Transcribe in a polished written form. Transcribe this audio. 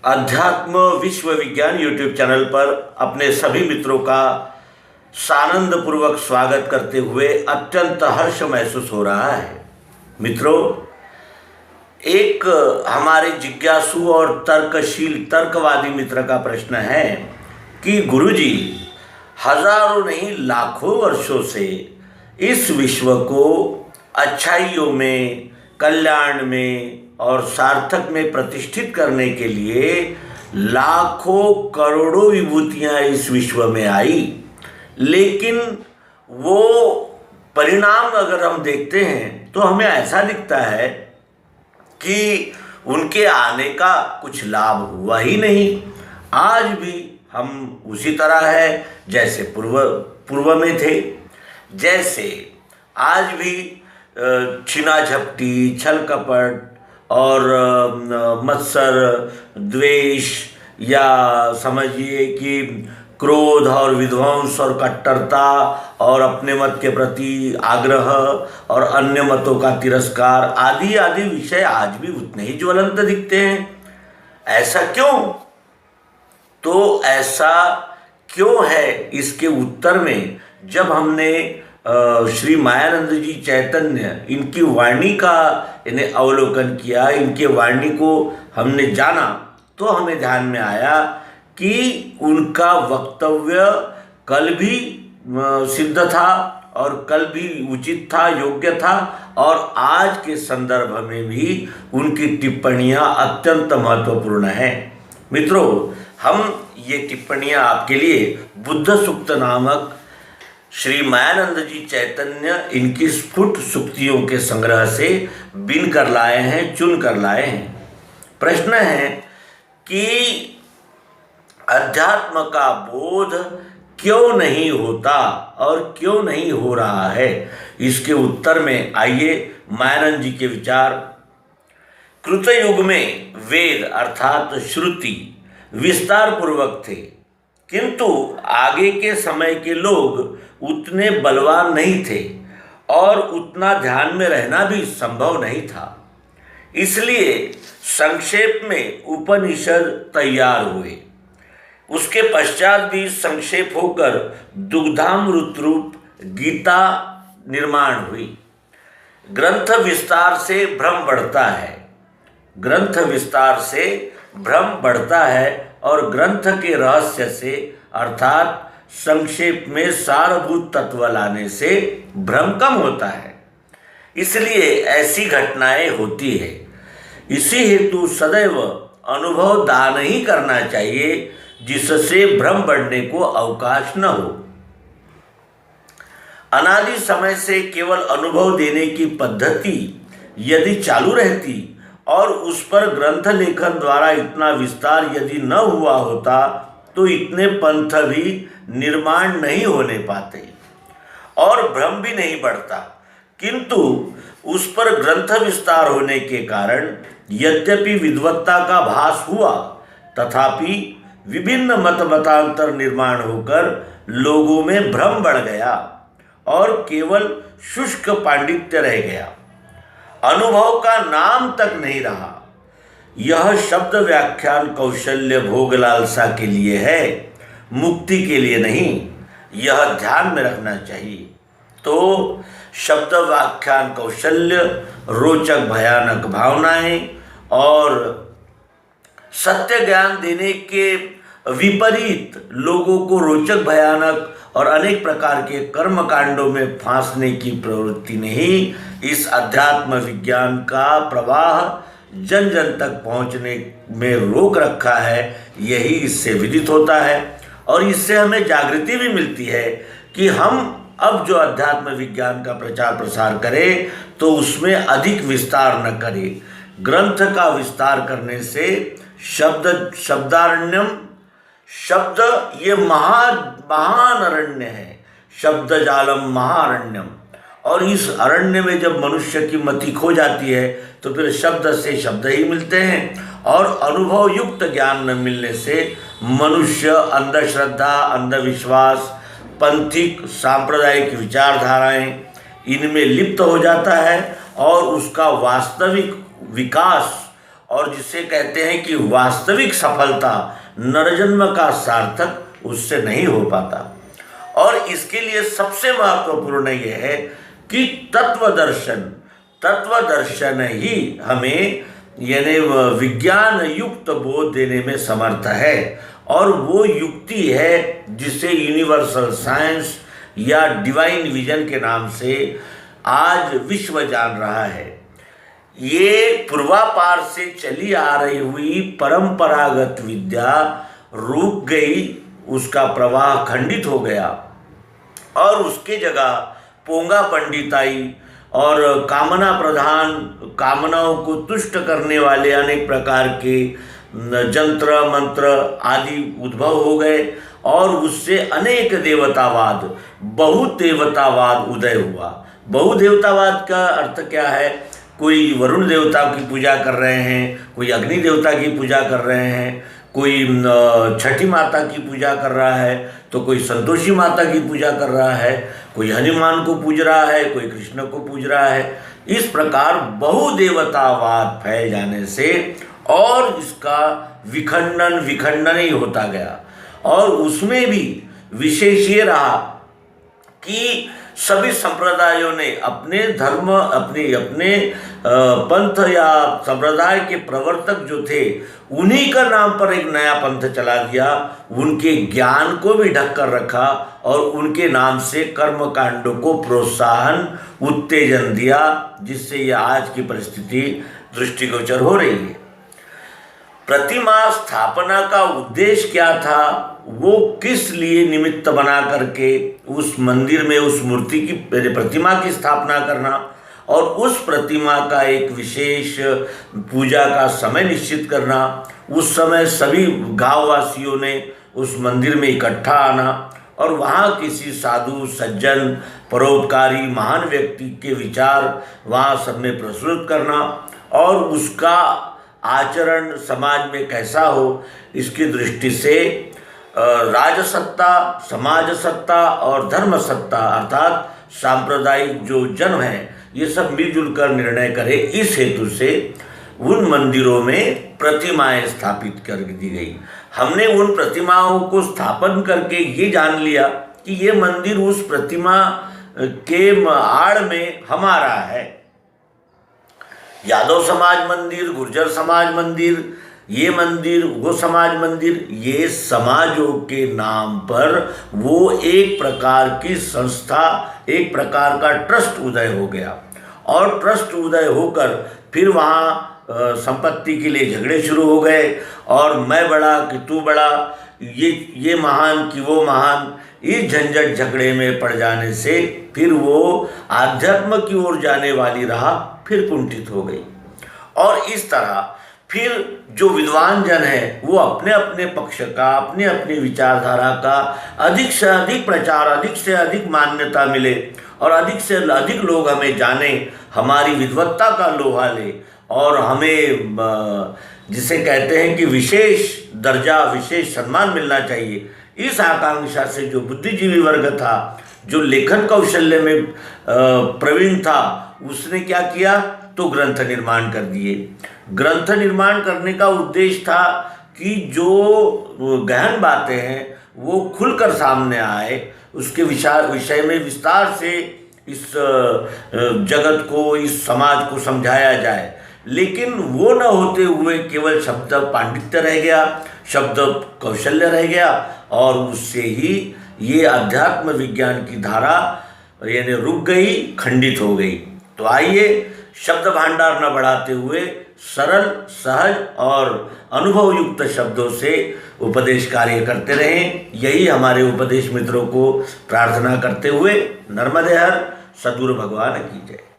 अध्यात्म विश्व विज्ञान यूट्यूब चैनल पर अपने सभी मित्रों का सानंद पूर्वक स्वागत करते हुए अत्यंत हर्ष महसूस हो रहा है। मित्रों, एक हमारे जिज्ञासु और तर्कशील तर्कवादी मित्र का प्रश्न है कि गुरुजी, हजारों नहीं लाखों वर्षों से इस विश्व को अच्छाइयों में, कल्याण में और सार्थक में प्रतिष्ठित करने के लिए लाखों करोड़ों विभूतियाँ इस विश्व में आई, लेकिन वो परिणाम अगर हम देखते हैं तो हमें ऐसा दिखता है कि उनके आने का कुछ लाभ हुआ ही नहीं। आज भी हम उसी तरह है जैसे पूर्व में थे। जैसे आज भी छीना झपटी, छल कपट और मत्सर, द्वेष या समझिए कि क्रोध और विध्वंस और कट्टरता और अपने मत के प्रति आग्रह और अन्य मतों का तिरस्कार आदि आदि विषय आज भी उतने ही ज्वलंत दिखते हैं। ऐसा क्यों? तो ऐसा क्यों है, इसके उत्तर में जब हमने श्री मायानंद जी चैतन्य इनकी वाणी का इन्हें अवलोकन किया, इनके वाणी को हमने जाना, तो हमें ध्यान में आया कि उनका वक्तव्य कल भी सिद्ध था और कल भी उचित था, योग्य था, और आज के संदर्भ में भी उनकी टिप्पणियां अत्यंत महत्वपूर्ण हैं। मित्रों, हम ये टिप्पणियां आपके लिए बुद्ध सूक्त नामक श्री मायानंद जी चैतन्य इनकी स्फुट सूक्तियों के संग्रह से बिन कर लाए हैं, चुन कर लाए हैं। प्रश्न है कि अध्यात्म का बोध क्यों नहीं होता और क्यों नहीं हो रहा है? इसके उत्तर में आइए मायानंद जी के विचार। कृतयुग में वेद अर्थात श्रुति विस्तार पूर्वक थे, किंतु आगे के समय के लोग उतने बलवान नहीं थे और उतना ध्यान में रहना भी संभव नहीं था। इसलिए संक्षेप में उपनिषद तैयार हुए। उसके पश्चात भी संक्षेप होकर दुग्धामृत रूप गीता निर्माण हुई। ग्रंथ विस्तार से भ्रम बढ़ता है, ग्रंथ विस्तार से भ्रम बढ़ता है और ग्रंथ के रहस्य से अर्थात संक्षेप में सारभूत तत्व लाने से भ्रम कम होता है। इसलिए ऐसी घटनाएं होती है। इसी हेतु सदैव अनुभव दान ही करना चाहिए, जिससे भ्रम बढ़ने को अवकाश न हो। अनादि समय से केवल अनुभव देने की पद्धति यदि चालू रहती और उस पर ग्रंथ लेखन द्वारा इतना विस्तार यदि न हुआ होता तो इतने पंथ भी निर्माण नहीं होने पाते और भ्रम भी नहीं बढ़ता। किंतु उस पर ग्रंथ विस्तार होने के कारण यद्यपि विद्वत्ता का भास हुआ, तथापि विभिन्न मतांतर निर्माण होकर लोगों में भ्रम बढ़ गया और केवल शुष्क पांडित्य रह गया। अनुभव का नाम तक नहीं रहा। यह शब्द व्याख्यान कौशल्य भोग लालसा के लिए है, मुक्ति के लिए नहीं। यह ध्यान में रखना चाहिए। तो शब्द व्याख्यान कौशल्य, रोचक भयानक भावनाएं और सत्य ज्ञान देने के विपरीत लोगों को रोचक भयानक और अनेक प्रकार के कर्म कांडों में फांसने की प्रवृत्ति ने ही इस अध्यात्म विज्ञान का प्रवाह जन जन तक पहुंचने में रोक रखा है। यही इससे विदित होता है और इससे हमें जागृति भी मिलती है कि हम अब जो अध्यात्म विज्ञान का प्रचार प्रसार करें तो उसमें अधिक विस्तार न करें। ग्रंथ का विस्तार करने से शब्दारण्यम, शब्द ये महान अरण्य है, शब्द जालम महारण्यम। और इस अरण्य में जब मनुष्य की मति खो जाती है तो फिर शब्द से शब्द ही मिलते हैं और अनुभव युक्त ज्ञान न मिलने से मनुष्य अंधश्रद्धा, अंधविश्वास, पंथिक सांप्रदायिक विचारधाराएं इनमें लिप्त हो जाता है और उसका वास्तविक विकास और जिसे कहते हैं कि वास्तविक सफलता नरजन्म का सार्थक उससे नहीं हो पाता। और इसके लिए सबसे महत्वपूर्ण यह है कि तत्वदर्शन ही हमें यानी विज्ञान युक्त बोध देने में समर्थ है। और वो युक्ति है जिसे यूनिवर्सल साइंस या डिवाइन विजन के नाम से आज विश्व जान रहा है। ये पूर्वापार से चली आ रही हुई परंपरागत विद्या रुक गई, उसका प्रवाह खंडित हो गया और उसके जगह पोंगा पंडिताई और कामना प्रधान, कामनाओं को तुष्ट करने वाले अनेक प्रकार के जंत्र मंत्र आदि उद्भव हो गए और उससे अनेक देवतावाद, बहुदेवतावाद उदय हुआ। बहुदेवतावाद का अर्थ क्या है? कोई वरुण देवता की पूजा कर रहे हैं, कोई अग्नि देवता की पूजा कर रहे हैं, कोई छठी माता की पूजा कर रहा है, तो कोई संतोषी माता की पूजा कर रहा है, कोई हनुमान को पूज रहा है, कोई कृष्ण को पूज रहा है। इस प्रकार बहुदेवतावाद फैल जाने से और इसका विखंडन ही होता गया। और उसमें भी विशेष ये रहा कि सभी संप्रदायों ने अपने धर्म, अपने पंथ या संप्रदाय के प्रवर्तक जो थे उन्हीं का नाम पर एक नया पंथ चला दिया, उनके ज्ञान को भी ढक कर रखा और उनके नाम से कर्म कांडों को प्रोत्साहन, उत्तेजन दिया, जिससे यह आज की परिस्थिति दृष्टिगोचर हो रही है। प्रतिमा स्थापना का उद्देश्य क्या था? वो किस लिए निमित्त बना करके उस मंदिर में उस मूर्ति की प्रतिमा की स्थापना करना और उस प्रतिमा का एक विशेष पूजा का समय निश्चित करना, उस समय सभी गांव वासियों ने उस मंदिर में इकट्ठा आना और वहाँ किसी साधु, सज्जन, परोपकारी महान व्यक्ति के विचार वहाँ सब में प्रस्तुत करना और उसका आचरण समाज में कैसा हो, इसकी दृष्टि से राजसत्ता, समाज सत्ता और धर्म सत्ता अर्थात सांप्रदायिक जो जन है ये सब मिलजुल कर निर्णय करे। इस हेतु से उन मंदिरों में प्रतिमाएं स्थापित कर दी गई। हमने उन प्रतिमाओं को स्थापन करके ये जान लिया कि ये मंदिर उस प्रतिमा के आड़ में हमारा है। यादव समाज मंदिर, गुर्जर समाज मंदिर, ये मंदिर, वो समाज मंदिर, ये समाजों के नाम पर वो एक प्रकार की संस्था, एक प्रकार का ट्रस्ट उदय हो गया। और ट्रस्ट उदय होकर फिर वहाँ संपत्ति के लिए झगड़े शुरू हो गए और मैं बड़ा कि तू बड़ा, ये महान कि वो महान, इस झंझट झगड़े में पड़ जाने से फिर वो आध्यात्म की ओर जाने वाली राह फिर कुंठित हो गई। और इस तरह फिर जो विद्वान जन है वो अपने अपने पक्ष का, अपने अपनी विचारधारा का अधिक से अधिक प्रचार, अधिक से अधिक मान्यता मिले और अधिक से अधिक लोग हमें जाने, हमारी विद्वत्ता का लोहा ले और हमें जिसे कहते हैं कि विशेष दर्जा, विशेष सम्मान मिलना चाहिए। इस आकांक्षा से जो बुद्धिजीवी वर्ग था, जो लेखन कौशल्य में प्रवीण था, उसने क्या किया? तो ग्रंथ निर्माण कर दिए। ग्रंथ निर्माण करने का उद्देश्य था कि जो गहन बातें हैं वो खुलकर सामने आए, उसके विषय में विस्तार से इस जगत को, इस समाज को समझाया जाए। लेकिन वो न होते हुए केवल शब्द पांडित्य रह गया, शब्द कौशल्य रह गया और उससे ही ये अध्यात्म विज्ञान की धारा यानी रुक गई, खंडित हो गई। तो आइए शब्द भांडार न बढ़ाते हुए सरल, सहज और अनुभव युक्त शब्दों से उपदेश कार्य करते रहें। यही हमारे उपदेश मित्रों को प्रार्थना करते हुए नर्मदे हर सद्गुरु भगवान की जय।